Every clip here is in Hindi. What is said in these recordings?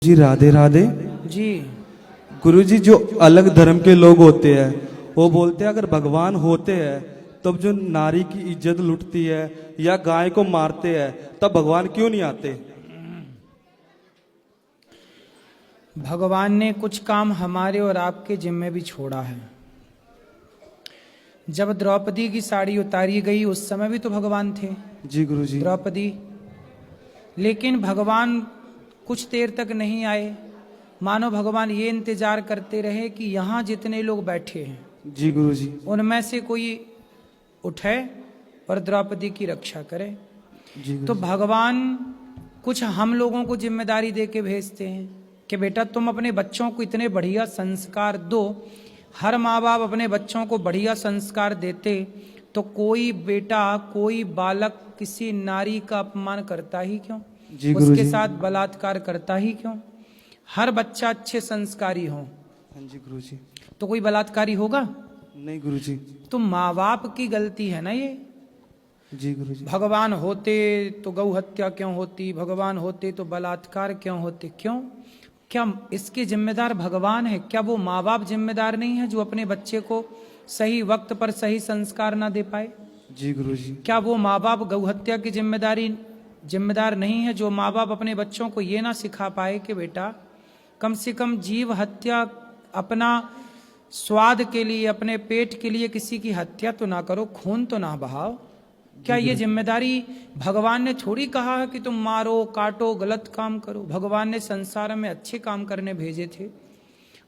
जी राधे राधे जी। गुरुजी, जो अलग धर्म के लोग होते हैं वो बोलते हैं अगर भगवान होते हैं तब जो नारी की इज्जत लुटती है या गाय को मारते हैं तब भगवान क्यों नहीं आते? भगवान ने कुछ काम हमारे और आपके जिम्मे भी छोड़ा है। जब द्रौपदी की साड़ी उतारी गई उस समय भी तो भगवान थे। जी गुरुजी। द्रौपदी, लेकिन भगवान कुछ देर तक नहीं आए। मानो भगवान ये इंतजार करते रहे कि यहाँ जितने लोग बैठे हैं जी गुरुजी, उनमें से कोई उठे और द्रौपदी की रक्षा करे। जी तो भगवान कुछ हम लोगों को जिम्मेदारी दे के भेजते हैं कि बेटा तुम अपने बच्चों को इतने बढ़िया संस्कार दो। हर माँ बाप अपने बच्चों को बढ़िया संस्कार देते तो कोई बेटा, कोई बालक किसी नारी का अपमान करता ही क्यों, उसके साथ बलात्कार करता ही क्यों? हर बच्चा अच्छे संस्कारी हो। हाँ जी गुरुजी। तो कोई बलात्कारी होगा नहीं गुरुजी। तो माँ बाप की गलती है ना ये। जी गुरुजी। भगवान होते तो गौ हत्या क्यों होती, भगवान होते तो बलात्कार क्यों होते? क्यों? क्या इसके जिम्मेदार भगवान है? क्या वो माँ बाप जिम्मेदार नहीं है जो अपने बच्चे को सही वक्त पर सही संस्कार ना दे पाए? जी गुरुजी। क्या वो माँ बाप गौ हत्या की जिम्मेदार नहीं है जो माँ बाप अपने बच्चों को ये ना सिखा पाए कि बेटा कम से कम जीव हत्या, अपना स्वाद के लिए, अपने पेट के लिए किसी की हत्या तो ना करो, खून तो ना बहाओ? क्या ये जिम्मेदारी भगवान ने थोड़ी कहा है कि तुम मारो, काटो, गलत काम करो? भगवान ने संसार में अच्छे काम करने भेजे थे।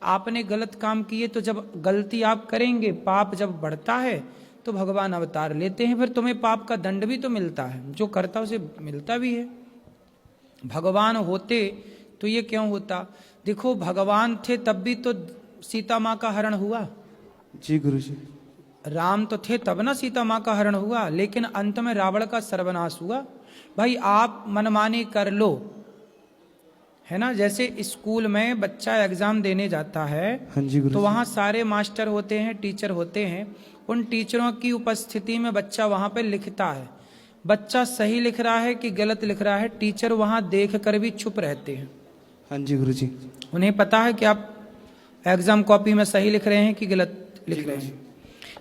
आपने गलत काम किए तो जब गलती आप करेंगे, पाप जब बढ़ता है तो भगवान अवतार लेते हैं, फिर तुम्हें पाप का दंड भी तो मिलता है, जो करता उसे मिलता भी है। भगवान होते तो ये क्यों होता? देखो भगवान थे तब भी तो सीता माँ का हरण हुआ। जी गुरुजी। राम तो थे तब ना सीता माँ का हरण हुआ, लेकिन अंत में रावण का सर्वनाश हुआ। भाई आप मनमानी कर लो, है ना। जैसे स्कूल में बच्चा एग्जाम देने जाता है, हाँ जी गुरुजी। तो वहाँ सारे मास्टर होते हैं, टीचर होते हैं। उन टीचरों की उपस्थिति में बच्चा वहाँ पे लिखता है। बच्चा सही लिख रहा है कि गलत लिख रहा है, टीचर वहाँ देख कर भी चुप रहते हैं। हाँ जी गुरुजी। उन्हें पता है कि आप एग्जाम कॉपी में सही लिख रहे हैं कि गलत लिख रहे हैं,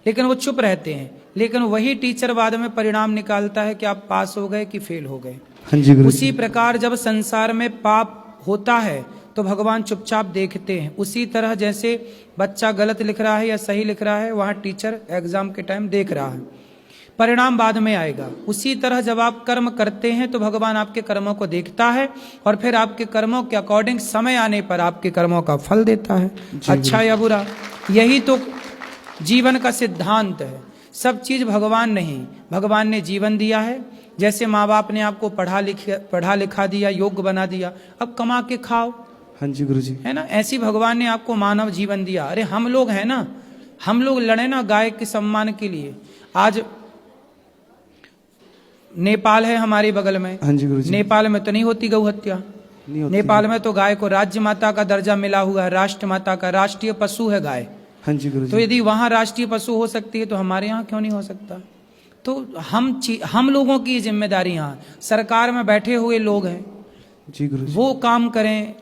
लेकिन वो चुप रहते हैं। लेकिन वही टीचर बाद में परिणाम निकालता है कि आप पास हो गए कि फेल हो गए। हाँ जी गुरुजी। उसी प्रकार जब संसार में पाप होता है तो भगवान चुपचाप देखते हैं। उसी तरह जैसे बच्चा गलत लिख रहा है या सही लिख रहा है, वहां टीचर एग्जाम के टाइम देख रहा है, परिणाम बाद में आएगा। उसी तरह जब आप कर्म करते हैं तो भगवान आपके कर्मों को देखता है और फिर आपके कर्मों के अकॉर्डिंग समय आने पर आपके कर्मों का फल देता है, अच्छा या बुरा। यही तो जीवन का सिद्धांत है। सब चीज भगवान नहीं, भगवान ने जीवन दिया है। जैसे माँ बाप ने आपको पढ़ा लिखा दिया, योग्य बना दिया, अब कमा के खाओ, हाँ जी गुरुजी। है ना। ऐसी भगवान ने आपको मानव जीवन दिया। अरे हम लोग हैं ना, हम लोग लड़े ना गाय के सम्मान के लिए। आज नेपाल है हमारे बगल में, हाँ जी गुरुजी। नेपाल में तो नहीं होती गौ हत्या। नेपाल में तो गाय को राज्य माता का दर्जा मिला हुआ है, राष्ट्र माता का, राष्ट्रीय पशु है गाय। हाँ जी गुरुजी। तो यदि वहां राष्ट्रीय पशु हो सकती है तो हमारे यहाँ क्यों नहीं हो सकता? तो हम लोगों की जिम्मेदारी यहाँ सरकार में बैठे हुए लोग हैं, जी गुरुजी। वो काम करें